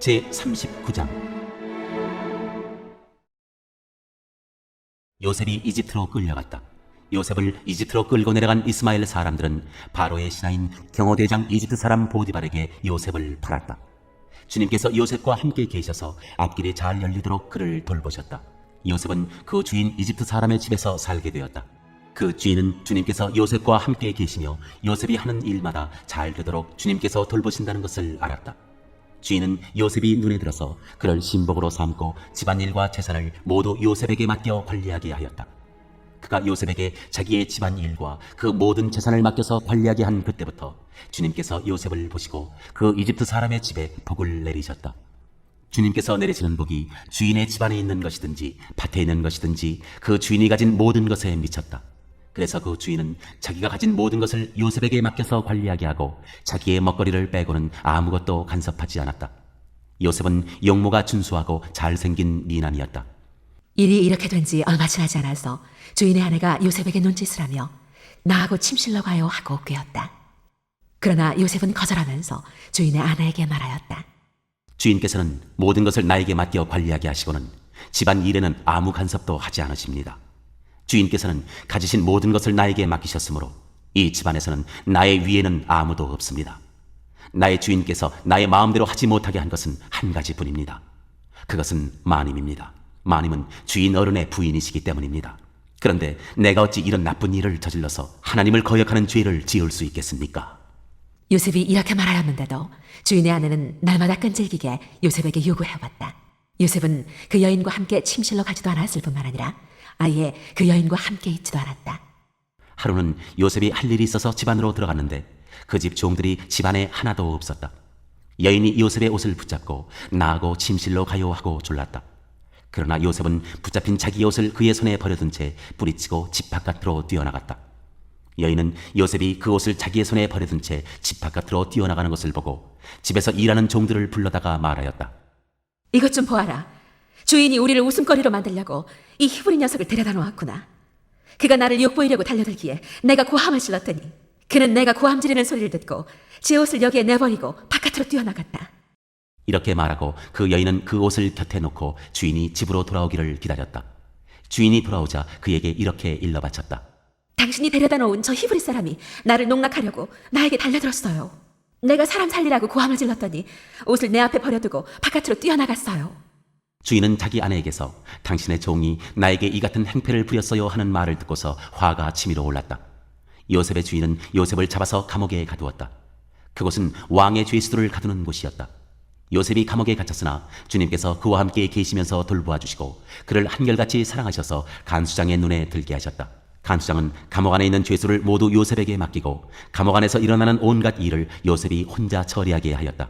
제39장 요셉이 이집트로 끌려갔다. 요셉을 이집트로 끌고 내려간 이스마엘 사람들은 바로의 신하인 경호대장 이집트 사람 보디발에게 요셉을 팔았다. 주님께서 요셉과 함께 계셔서 앞길이 잘 열리도록 그를 돌보셨다. 요셉은 그 주인 이집트 사람의 집에서 살게 되었다. 그 주인은 주님께서 요셉과 함께 계시며 요셉이 하는 일마다 잘 되도록 주님께서 돌보신다는 것을 알았다. 주인은 요셉이 눈에 들어서 그를 신복으로 삼고 집안일과 재산을 모두 요셉에게 맡겨 관리하게 하였다. 그가 요셉에게 자기의 집안일과 그 모든 재산을 맡겨서 관리하게 한 그때부터 주님께서 요셉을 보시고 그 이집트 사람의 집에 복을 내리셨다. 주님께서 내리시는 복이 주인의 집안에 있는 것이든지 밭에 있는 것이든지 그 주인이 가진 모든 것에 미쳤다. 그래서 그 주인은 자기가 가진 모든 것을 요셉에게 맡겨서 관리하게 하고 자기의 먹거리를 빼고는 아무것도 간섭하지 않았다. 요셉은 용모가 준수하고 잘생긴 미남이었다. 일이 이렇게 된 지 얼마 지나지 않아서 주인의 아내가 요셉에게 눈짓을 하며 나하고 침실로 가요 하고 꾀었다. 그러나 요셉은 거절하면서 주인의 아내에게 말하였다. 주인께서는 모든 것을 나에게 맡겨 관리하게 하시고는 집안 일에는 아무 간섭도 하지 않으십니다. 주인께서는 가지신 모든 것을 나에게 맡기셨으므로 이 집안에서는 나의 위에는 아무도 없습니다. 나의 주인께서 나의 마음대로 하지 못하게 한 것은 한 가지뿐입니다. 그것은 마님입니다. 마님은 주인 어른의 부인이시기 때문입니다. 그런데 내가 어찌 이런 나쁜 일을 저질러서 하나님을 거역하는 죄를 지을 수 있겠습니까? 요셉이 이렇게 말하였는데도 주인의 아내는 날마다 끈질기게 요셉에게 요구해왔다. 요셉은 그 여인과 함께 침실로 가지도 않았을 뿐만 아니라 아예 그 여인과 함께 있지도 않았다. 하루는 요셉이 할 일이 있어서 집 안으로 들어갔는데 그 집 종들이 집 안에 하나도 없었다. 여인이 요셉의 옷을 붙잡고 나하고 침실로 가요 하고 졸랐다. 그러나 요셉은 붙잡힌 자기 옷을 그의 손에 버려둔 채 뿌리치고 집 바깥으로 뛰어나갔다. 여인은 요셉이 그 옷을 자기의 손에 버려둔 채 집 바깥으로 뛰어나가는 것을 보고 집에서 일하는 종들을 불러다가 말하였다. 이것 좀 보아라. 주인이 우리를 웃음거리로 만들려고 이 히브리 녀석을 데려다 놓았구나. 그가 나를 욕보이려고 달려들기에 내가 고함을 질렀더니 그는 내가 고함 지르는 소리를 듣고 제 옷을 여기에 내버리고 바깥으로 뛰어나갔다. 이렇게 말하고 그 여인은 그 옷을 곁에 놓고 주인이 집으로 돌아오기를 기다렸다. 주인이 돌아오자 그에게 이렇게 일러바쳤다. 당신이 데려다 놓은 저 히브리 사람이 나를 농락하려고 나에게 달려들었어요. 내가 사람 살리라고 고함을 질렀더니 옷을 내 앞에 버려두고 바깥으로 뛰어나갔어요. 주인은 자기 아내에게서 당신의 종이 나에게 이 같은 행패를 부렸어요 하는 말을 듣고서 화가 치밀어 올랐다. 요셉의 주인은 요셉을 잡아서 감옥에 가두었다. 그곳은 왕의 죄수들을 가두는 곳이었다. 요셉이 감옥에 갇혔으나 주님께서 그와 함께 계시면서 돌보아 주시고 그를 한결같이 사랑하셔서 간수장의 눈에 들게 하셨다. 간수장은 감옥 안에 있는 죄수를 모두 요셉에게 맡기고 감옥 안에서 일어나는 온갖 일을 요셉이 혼자 처리하게 하였다.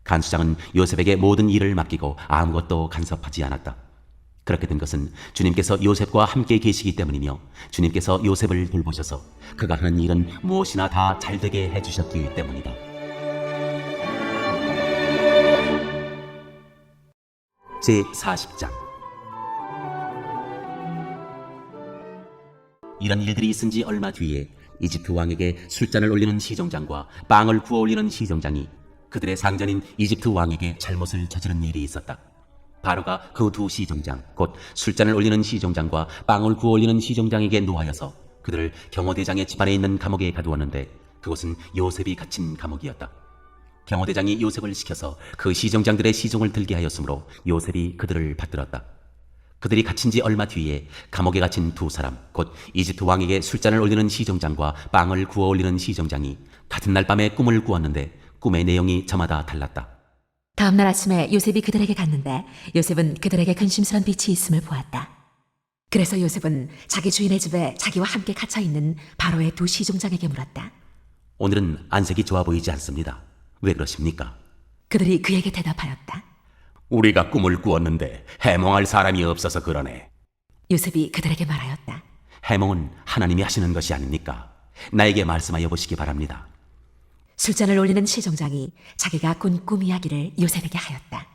간수장은 요셉에게 모든 일을 맡기고 아무것도 간섭하지 않았다. 그렇게 된 것은 주님께서 요셉과 함께 계시기 때문이며 주님께서 요셉을 돌보셔서 그가 하는 일은 무엇이나 다 잘되게 해주셨기 때문이다. 제40장 이런 일들이 있은 지 얼마 뒤에 이집트 왕에게 술잔을 올리는 시종장과 빵을 구워 올리는 시종장이 그들의 상전인 이집트 왕에게 잘못을 저지른 일이 있었다. 바로가 그 두 시종장, 곧 술잔을 올리는 시종장과 빵을 구워 올리는 시종장에게 노하여서 그들을 경호대장의 집안에 있는 감옥에 가두었는데 그곳은 요셉이 갇힌 감옥이었다. 경호대장이 요셉을 시켜서 그 시종장들의 시종을 들게 하였으므로 요셉이 그들을 받들었다. 그들이 갇힌 지 얼마 뒤에 감옥에 갇힌 두 사람, 곧 이집트 왕에게 술잔을 올리는 시종장과 빵을 구워 올리는 시종장이 같은 날 밤에 꿈을 꾸었는데 꿈의 내용이 저마다 달랐다. 다음 날 아침에 요셉이 그들에게 갔는데 요셉은 그들에게 근심스런 빛이 있음을 보았다. 그래서 요셉은 자기 주인의 집에 자기와 함께 갇혀있는 바로의 두 시종장에게 물었다. 오늘은 안색이 좋아 보이지 않습니다. 왜 그러십니까? 그들이 그에게 대답하였다. 우리가 꿈을 꾸었는데 해몽할 사람이 없어서 그러네. 요셉이 그들에게 말하였다. 해몽은 하나님이 하시는 것이 아닙니까? 나에게 말씀하여 보시기 바랍니다. 술잔을 올리는 시종장이 자기가 꾼 꿈 이야기를 요셉에게 하였다.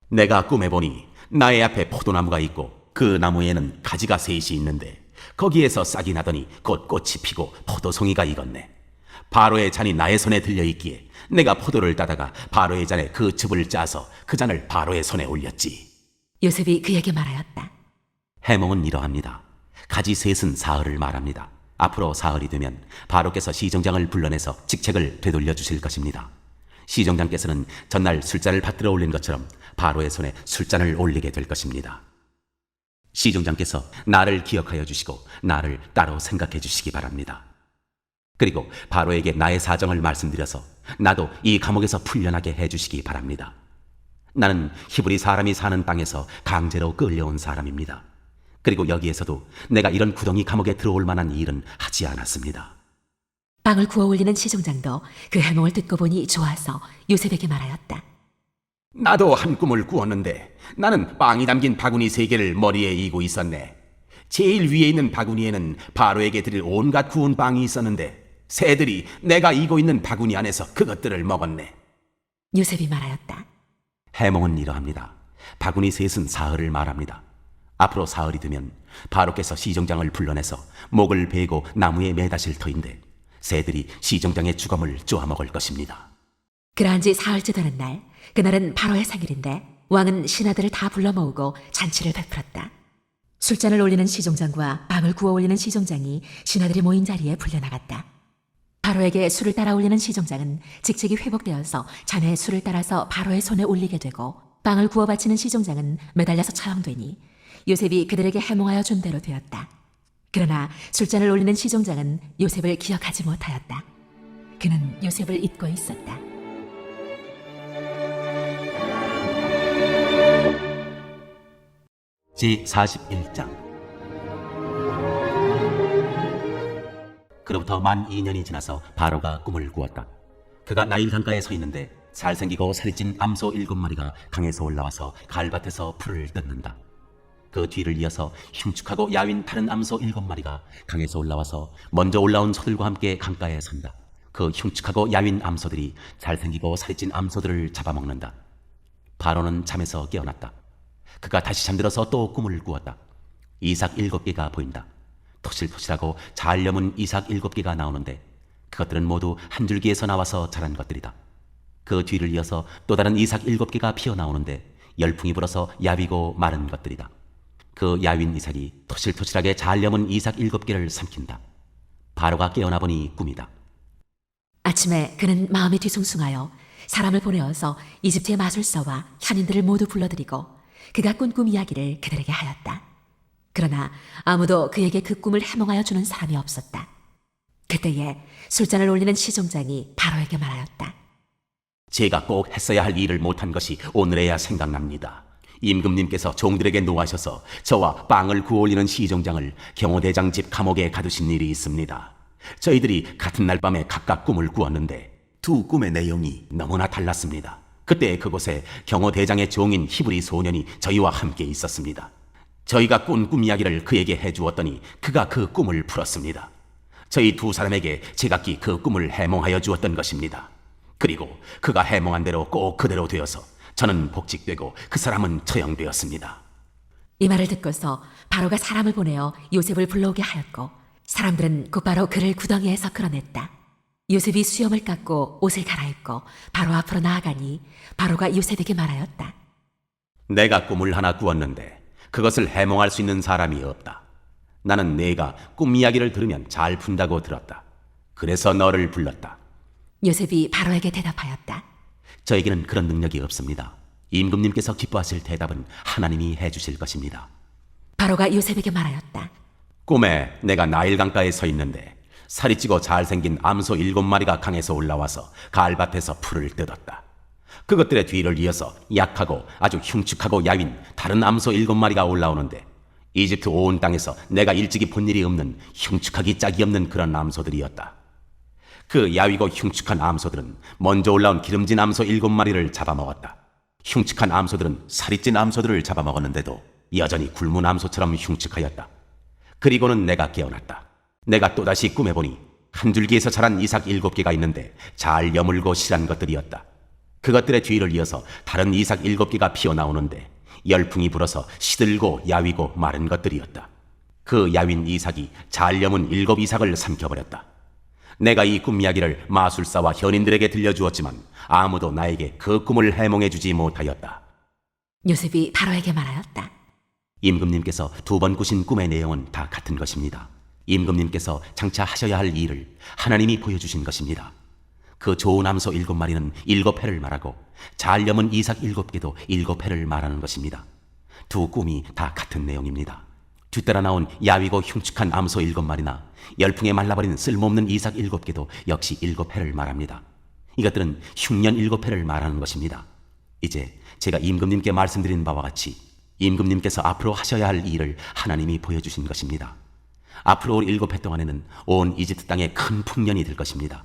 내가 꿈에 보니 나의 앞에 포도나무가 있고 그 나무에는 가지가 셋이 있는데 거기에서 싹이 나더니 곧 꽃이 피고 포도송이가 익었네. 바로의 잔이 나의 손에 들려 있기에 내가 포도를 따다가 바로의 잔에 그 즙을 짜서 그 잔을 바로의 손에 올렸지. 요셉이 그에게 말하였다. 해몽은 이러합니다. 가지 셋은 사흘을 말합니다. 앞으로 사흘이 되면 바로께서 시정장을 불러내서 직책을 되돌려 주실 것입니다. 시정장께서는 전날 술잔을 받들어 올린 것처럼 바로의 손에 술잔을 올리게 될 것입니다. 시정장께서 나를 기억하여 주시고 나를 따로 생각해 주시기 바랍니다. 그리고 바로에게 나의 사정을 말씀드려서 나도 이 감옥에서 풀려나게 해 주시기 바랍니다. 나는 히브리 사람이 사는 땅에서 강제로 끌려온 사람입니다. 그리고 여기에서도 내가 이런 구덩이 감옥에 들어올 만한 일은 하지 않았습니다. 빵을 구워 올리는 시종장도 그 해몽을 듣고 보니 좋아서 요셉에게 말하였다. 나도 한 꿈을 꾸었는데 나는 빵이 담긴 바구니 3개를 머리에 이고 있었네. 제일 위에 있는 바구니에는 바로에게 드릴 온갖 구운 빵이 있었는데 새들이 내가 이고 있는 바구니 안에서 그것들을 먹었네. 요셉이 말하였다. 해몽은 이러합니다. 바구니 셋은 사흘을 말합니다. 앞으로 사흘이 되면 바로께서 시정장을 불러내서 목을 베고 나무에 매다실 터인데 새들이 시정장의 주검을 쪼아먹을 것입니다. 그러한 지 사흘째 되는 날, 그날은 바로의 생일인데 왕은 신하들을 다 불러 모으고 잔치를 베풀었다. 술잔을 올리는 시종장과 빵을 구워 올리는 시종장이 신하들이 모인 자리에 불려나갔다. 바로에게 술을 따라 올리는 시종장은 직책이 회복되어서 잔에 술을 따라서 바로의 손에 올리게 되고 빵을 구워 바치는 시종장은 매달려서 처형되니 요셉이 그들에게 해몽하여 준 대로 되었다. 그러나 술잔을 올리는 시종장은 요셉을 기억하지 못하였다. 그는 요셉을 잊고 있었다. 제41장. 그로부터 만 2년이 지나서 바로가 꿈을 꾸었다. 그가 나일 강가에 서 있는데 잘생기고 살이 찐 암소 7마리가 강에서 올라와서 갈밭에서 풀을 뜯는다. 그 뒤를 이어서 흉측하고 야윈 다른 암소 7마리가 강에서 올라와서 먼저 올라온 소들과 함께 강가에 선다. 그 흉측하고 야윈 암소들이 잘생기고 살이 찐 암소들을 잡아먹는다. 바로는 잠에서 깨어났다. 그가 다시 잠들어서 또 꿈을 꾸었다. 이삭 7개가 보인다. 토실토실하고 잘 여문 이삭 7개가 나오는데 그것들은 모두 한 줄기에서 나와서 자란 것들이다. 그 뒤를 이어서 또 다른 이삭 7개가 피어나오는데 열풍이 불어서 야위고 마른 것들이다. 그 야윈 이삭이 토실토실하게 잘 여문 이삭 7개를 삼킨다. 바로가 깨어나 보니 꿈이다. 아침에 그는 마음이 뒤숭숭하여 사람을 보내어서 이집트의 마술사와 현인들을 모두 불러들이고 그가 꾼 꿈 이야기를 그들에게 하였다. 그러나 아무도 그에게 그 꿈을 해몽하여 주는 사람이 없었다. 그때에 술잔을 올리는 시종장이 바로에게 말하였다. 제가 꼭 했어야 할 일을 못한 것이 오늘에야 생각납니다. 임금님께서 종들에게 노하셔서 저와 빵을 구워 올리는 시종장을 경호대장 집 감옥에 가두신 일이 있습니다. 저희들이 같은 날 밤에 각각 꿈을 꾸었는데 두 꿈의 내용이 너무나 달랐습니다. 그때 그곳에 경호대장의 종인 히브리 소년이 저희와 함께 있었습니다. 저희가 꾼 꿈 이야기를 그에게 해주었더니 그가 그 꿈을 풀었습니다. 저희 두 사람에게 제각기 그 꿈을 해몽하여 주었던 것입니다. 그리고 그가 해몽한 대로 꼭 그대로 되어서 저는 복직되고 그 사람은 처형되었습니다. 이 말을 듣고서 바로가 사람을 보내어 요셉을 불러오게 하였고 사람들은 곧바로 그를 구덩이에서 끌어냈다. 요셉이 수염을 깎고 옷을 갈아입고 바로 앞으로 나아가니 바로가 요셉에게 말하였다. 내가 꿈을 하나 꾸었는데 그것을 해몽할 수 있는 사람이 없다. 나는 네가 꿈 이야기를 들으면 잘 푼다고 들었다. 그래서 너를 불렀다. 요셉이 바로에게 대답하였다. 저에게는 그런 능력이 없습니다. 임금님께서 기뻐하실 대답은 하나님이 해주실 것입니다. 바로가 요셉에게 말하였다. 꿈에 내가 나일 강가에 서 있는데 살이 찌고 잘생긴 암소 7마리가 강에서 올라와서 갈밭에서 풀을 뜯었다. 그것들의 뒤를 이어서 약하고 아주 흉측하고 야윈 다른 암소 7마리가 올라오는데 이집트 온 땅에서 내가 일찍이 본 일이 없는 흉측하기 짝이 없는 그런 암소들이었다. 그 야위고 흉측한 암소들은 먼저 올라온 기름진 암소 7마리를 잡아먹었다. 흉측한 암소들은 살이 찐 암소들을 잡아먹었는데도 여전히 굶은 암소처럼 흉측하였다. 그리고는 내가 깨어났다. 내가 또다시 꿈에 보니 한 줄기에서 자란 이삭 7개가 있는데 잘 여물고 실한 것들이었다. 그것들의 뒤를 이어서 다른 이삭 7개가 피어나오는데 열풍이 불어서 시들고 야위고 마른 것들이었다. 그 야윈 이삭이 잘 여문 7 이삭을 삼켜버렸다. 내가 이 꿈 이야기를 마술사와 현인들에게 들려주었지만 아무도 나에게 그 꿈을 해몽해 주지 못하였다. 요셉이 바로에게 말하였다. 임금님께서 두 번 꾸신 꿈의 내용은 다 같은 것입니다. 임금님께서 장차 하셔야 할 일을 하나님이 보여주신 것입니다. 그 좋은 암소 7마리는 7해를 말하고 잘 염은 이삭 7개도 7해를 말하는 것입니다. 두 꿈이 다 같은 내용입니다. 뒤따라 나온 야위고 흉측한 암소 7마리나 열풍에 말라버린 쓸모없는 이삭 7개도 역시 7해를 말합니다. 이것들은 흉년 7해를 말하는 것입니다. 이제 제가 임금님께 말씀드린 바와 같이 임금님께서 앞으로 하셔야 할 일을 하나님이 보여주신 것입니다. 앞으로 올 7해 동안에는 온 이집트 땅에 큰 풍년이 될 것입니다.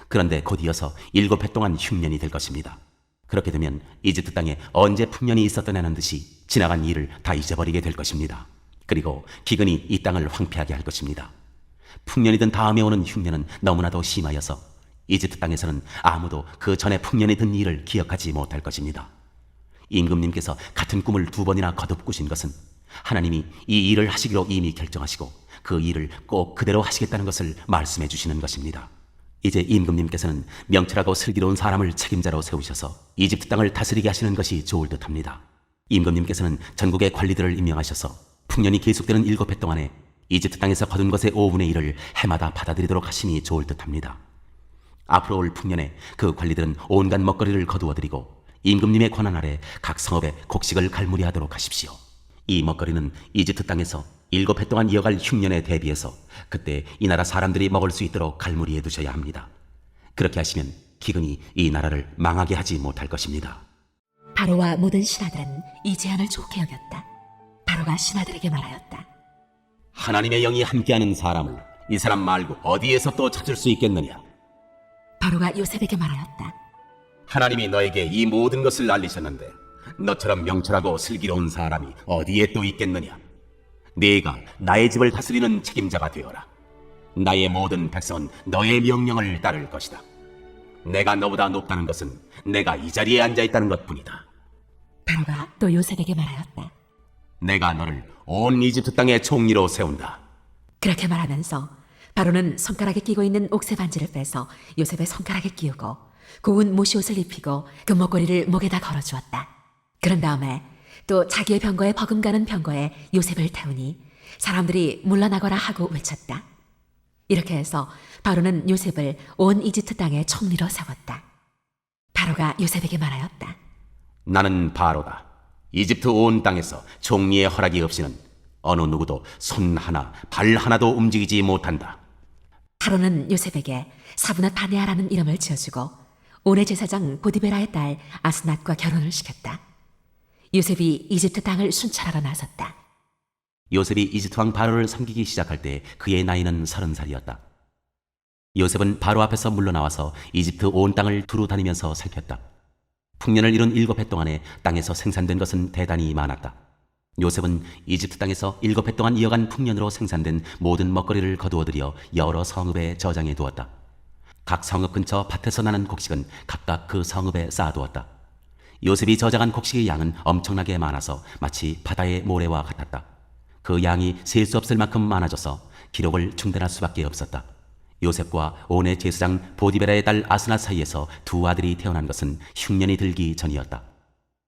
그런데 곧 이어서 7해 동안 흉년이 될 것입니다. 그렇게 되면 이집트 땅에 언제 풍년이 있었더냐는 듯이 지나간 일을 다 잊어버리게 될 것입니다. 그리고 기근이 이 땅을 황폐하게 할 것입니다. 풍년이든 다음에 오는 흉년은 너무나도 심하여서 이집트 땅에서는 아무도 그 전에 풍년이 든 일을 기억하지 못할 것입니다. 임금님께서 같은 꿈을 2번이나 거듭 꾸신 것은 하나님이 이 일을 하시기로 이미 결정하시고 그 일을 꼭 그대로 하시겠다는 것을 말씀해 주시는 것입니다. 이제 임금님께서는 명철하고 슬기로운 사람을 책임자로 세우셔서 이집트 땅을 다스리게 하시는 것이 좋을 듯합니다. 임금님께서는 전국의 관리들을 임명하셔서 풍년이 계속되는 7해 동안에 이집트 땅에서 거둔 것의 5분의 1을 해마다 받아들이도록 하심이 좋을 듯합니다. 앞으로 올 풍년에 그 관리들은 온갖 먹거리를 거두어들이고 임금님의 권한 아래 각 성읍에 곡식을 갈무리하도록 하십시오. 이 먹거리는 이집트 땅에서 7해 동안 이어갈 흉년에 대비해서 그때 이 나라 사람들이 먹을 수 있도록 갈무리해 두셔야 합니다. 그렇게 하시면 기근이 이 나라를 망하게 하지 못할 것입니다. 바로와 모든 신하들은 이 제안을 좋게 여겼다. 바로가 신하들에게 말하였다. 하나님의 영이 함께하는 사람을 이 사람 말고 어디에서 또 찾을 수 있겠느냐? 바로가 요셉에게 말하였다. 하나님이 너에게 이 모든 것을 알리셨는데 너처럼 명철하고 슬기로운 사람이 어디에 또 있겠느냐? 네가 나의 집을 다스리는 책임자가 되어라. 나의 모든 백성은 너의 명령을 따를 것이다. 내가 너보다 높다는 것은 내가 이 자리에 앉아있다는 것뿐이다. 바로가 또 요셉에게 말하였다. 내가 너를 온 이집트 땅의 총리로 세운다. 그렇게 말하면서 바로는 손가락에 끼고 있는 옥새 반지를 빼서 요셉의 손가락에 끼우고 고운 모시옷을 입히고 그 목걸이를 목에다 걸어주었다. 그런 다음에 또 자기의 병거에 버금가는 병거에 요셉을 태우니 사람들이 물러나거라 하고 외쳤다. 이렇게 해서 바로는 요셉을 온 이집트 땅의 총리로 세웠다. 바로가 요셉에게 말하였다. 나는 바로다. 이집트 온 땅에서 총리의 허락이 없이는 어느 누구도 손 하나 발 하나도 움직이지 못한다. 바로는 요셉에게 사브낫 바네아라는 이름을 지어주고 온의 제사장 보디베라의 딸 아스낫과 결혼을 시켰다. 요셉이 이집트 땅을 순찰하러 나섰다. 요셉이 이집트 왕 바로를 섬기기 시작할 때 그의 나이는 30살이었다. 요셉은 바로 앞에서 물러나와서 이집트 온 땅을 두루 다니면서 살폈다. 풍년을 이룬 7해 동안에 땅에서 생산된 것은 대단히 많았다. 요셉은 이집트 땅에서 7해 동안 이어간 풍년으로 생산된 모든 먹거리를 거두어들여 여러 성읍에 저장해 두었다. 각 성읍 근처 밭에서 나는 곡식은 각각 그 성읍에 쌓아두었다. 요셉이 저장한 곡식의 양은 엄청나게 많아서 마치 바다의 모래와 같았다. 그 양이 셀 수 없을 만큼 많아져서 기록을 중단할 수밖에 없었다. 요셉과 온의 제사장 보디베라의 딸 아스낫 사이에서 두 아들이 태어난 것은 흉년이 들기 전이었다.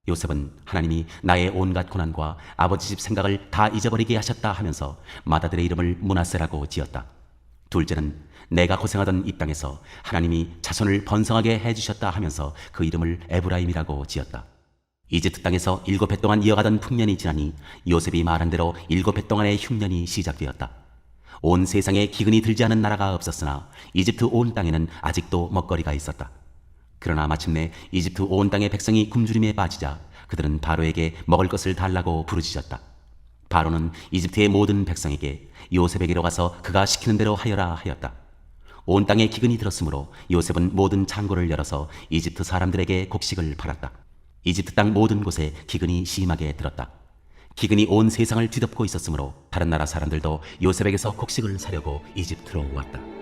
요셉은 하나님이 나의 온갖 고난과 아버지 집 생각을 다 잊어버리게 하셨다 하면서 맏아들의 이름을 므낫세라고 지었다. 둘째는 내가 고생하던 이 땅에서 하나님이 자손을 번성하게 해주셨다 하면서 그 이름을 에브라임이라고 지었다. 이집트 땅에서 7해 동안 이어가던 풍년이 지나니 요셉이 말한 대로 7해 동안의 흉년이 시작되었다. 온 세상에 기근이 들지 않은 나라가 없었으나 이집트 온 땅에는 아직도 먹거리가 있었다. 그러나 마침내 이집트 온 땅의 백성이 굶주림에 빠지자 그들은 바로에게 먹을 것을 달라고 부르짖었다. 바로는 이집트의 모든 백성에게 요셉에게로 가서 그가 시키는 대로 하여라 하였다. 온 땅에 기근이 들었으므로 요셉은 모든 창고를 열어서 이집트 사람들에게 곡식을 팔았다. 이집트 땅 모든 곳에 기근이 심하게 들었다. 기근이 온 세상을 뒤덮고 있었으므로 다른 나라 사람들도 요셉에게서 곡식을 사려고 이집트로 왔다.